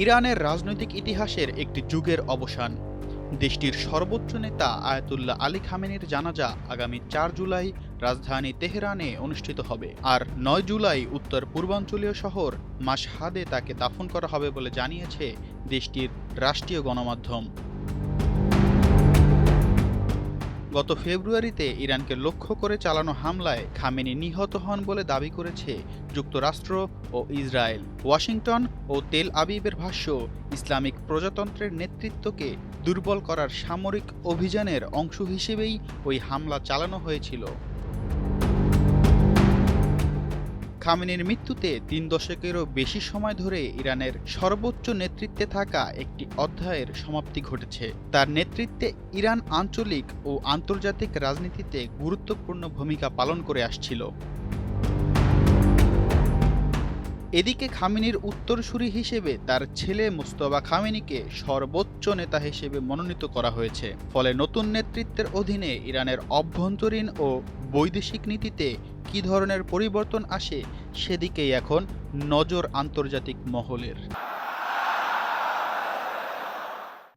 ইরানের রাজনৈতিক ইতিহাসের একটি যুগের অবসান। দেশটির সর্বোচ্চ নেতা আয়াতুল্লাহ আলী খামেনির জানাজা আগামী ৪ জুলাই রাজধানী তেহরানে অনুষ্ঠিত হবে, আর ৯ জুলাই উত্তর পূর্বাঞ্চলীয় শহর মাশহাদে তাকে দাফন করা হবে বলে জানিয়েছে দেশটির রাষ্ট্রীয় গণমাধ্যম। গত ফেব্রুয়ারিতে ইরানকে লক্ষ্য করে চালানো হামলায় খামেনি নিহত হন বলে দাবি করেছে যুক্তরাষ্ট্র ও ইসরায়েল। ওয়াশিংটন ও তেল আবিবের ভাষ্য, ইসলামিক প্রজাতন্ত্রের নেতৃত্বকে দুর্বল করার সামরিক অভিযানের অংশ হিসেবেই ওই হামলা চালানো হয়েছিল। খামেনির মৃত্যুতে ৩ দশকেরও বেশি সময় ধরে ইরানের সর্বোচ্চ নেতৃত্বে থাকা একটি অধ্যায়ের সমাপ্তি ঘটেছে। তার নেতৃত্বে ইরান আঞ্চলিক ও আন্তর্জাতিক রাজনীতিতে গুরুত্বপূর্ণ ভূমিকা পালন করে আসছিল। এদিকে খামেনির উত্তরসূরি হিসেবে তার ছেলে মুজতবা খামেনিকে সর্বোচ্চ নেতা হিসেবে মনোনীত করা হয়েছে। ফলে নতুন নেতৃত্বের অধীনে ইরানের অভ্যন্তরীণ ও বৈদেশিক নীতিতে কী ধরনের পরিবর্তন আসে সেদিকেই এখন নজর আন্তর্জাতিক মহলের।